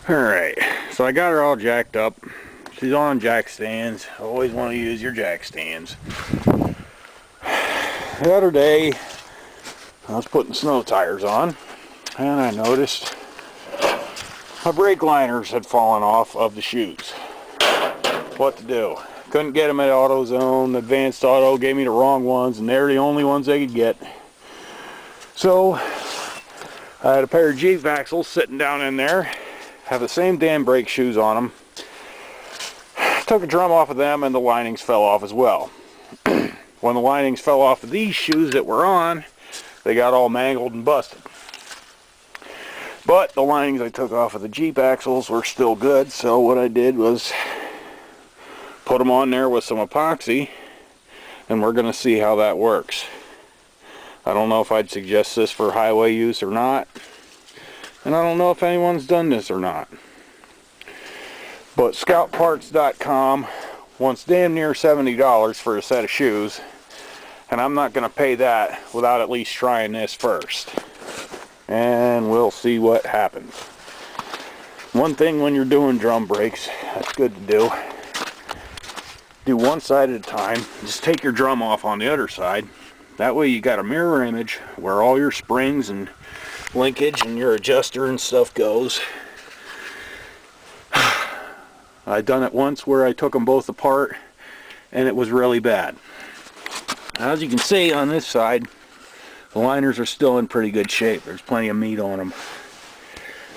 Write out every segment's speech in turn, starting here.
Alright, so I got her all jacked up. She's on jack stands. Always want to use your jack stands. The other day, I was putting snow tires on, and I noticed my brake liners had fallen off of the shoes. What to do? Couldn't get them at AutoZone. Advanced Auto gave me the wrong ones, and they're the only ones they could get. So I had a pair of Jeep axles sitting down in there, have the same damn brake shoes on them. Took a drum off of them, and the linings fell off as well. When the linings fell off of these shoes that were on, they got all mangled and busted. But the linings I took off of the Jeep axles were still good, so what I did was put them on there with some epoxy, and we're going to see how that works. I don't know if I'd suggest this for highway use or not, and I don't know if anyone's done this or not. But scoutparts.com wants damn near $70 for a set of shoes, and I'm not going to pay that without at least trying this first. And we'll see what happens. One thing when you're doing drum brakes that's good to do one side at a time. Just take your drum off on the other side. That way you got a mirror image where all your springs and linkage and your adjuster and stuff goes. I've done it once where I took them both apart, and it was really bad. As you can see on this side, the liners are still in pretty good shape. There's plenty of meat on them.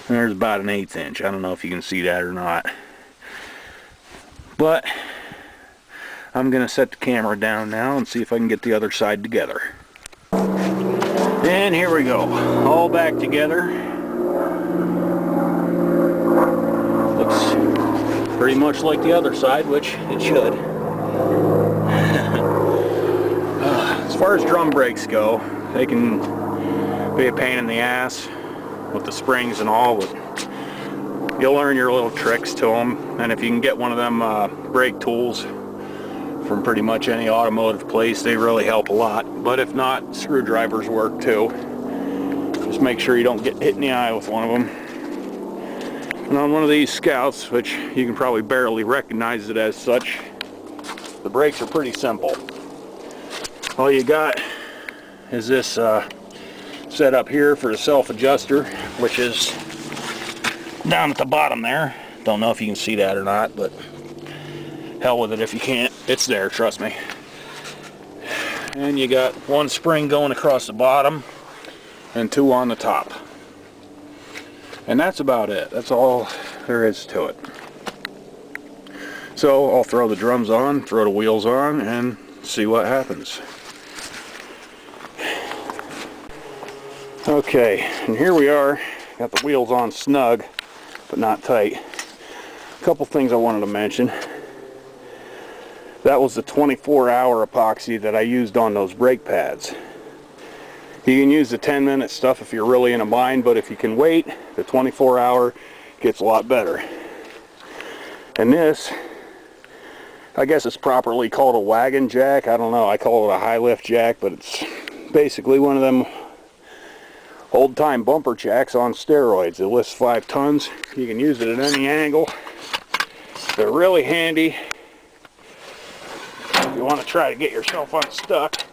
And there's about an 1/8 inch. I don't know if you can see that or not. But I'm going to set the camera down now and see if I can get the other side together. And here we go. All back together. Looks pretty much like the other side, which it should. As far as drum brakes go, they can be a pain in the ass with the springs and all, but you'll learn your little tricks to them. And if you can get one of them brake tools from pretty much any automotive place, they really help a lot. But if not, screwdrivers work too. Just make sure you don't get hit in the eye with one of them. And on one of these Scouts, which you can probably barely recognize it as such, the brakes are pretty simple. All you got is this set up here for the self-adjuster, which is down at the bottom there. Don't know if you can see that or not, but hell with it if you can't. It's there, trust me. And you got one spring going across the bottom and two on the top. And that's about it. That's all there is to it. So I'll throw the drums on, throw the wheels on, and see what happens. Okay, and here we are. Got the wheels on snug, but not tight. A couple things I wanted to mention. That was the 24-hour epoxy that I used on those brake pads. You can use the 10-minute stuff if you're really in a bind, but if you can wait, the 24-hour gets a lot better. And this, I guess it's properly called a wagon jack. I don't know, I call it a high lift jack, but it's basically one of them old-time bumper jacks on steroids. It lifts 5 tons. You can use it at any angle. They're really handy if you want to try to get yourself unstuck.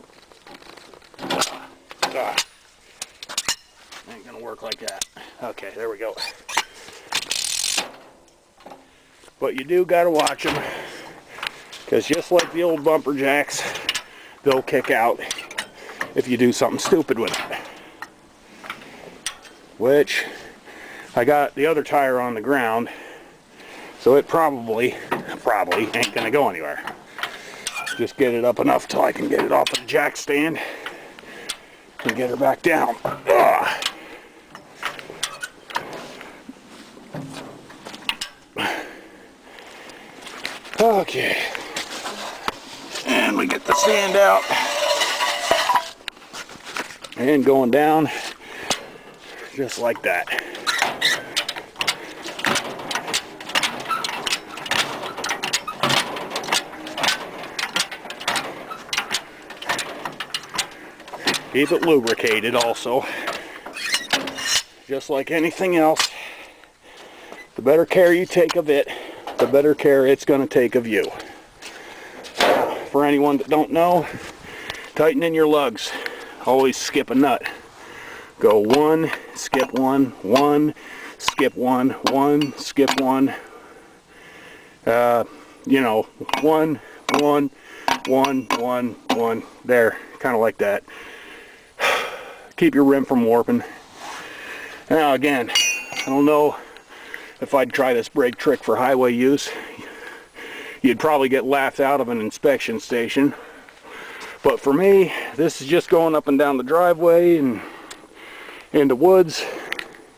Ain't gonna work like that. Okay, there we go. But you do gotta watch them, because just like the old bumper jacks, they'll kick out if you do something stupid with it. Which, I got the other tire on the ground, so it probably ain't gonna go anywhere. Just get it up enough till I can get it off of the jack stand and get her back down. Ugh. Okay, and we get the stand out and going down just like that. Keep it lubricated also, just like anything else. The better care you take of it, the better care it's going to take of you. For anyone that don't know, tighten in your lugs. Always skip a nut. Go 1, skip 1, 1, skip 1, 1, skip 1. You know, 1, 1, 1, 1, 1. There, kind of like that. Keep your rim from warping. Now again, I don't know if I'd try this brake trick for highway use. You'd probably get laughed out of an inspection station. But for me, this is just going up and down the driveway and into woods.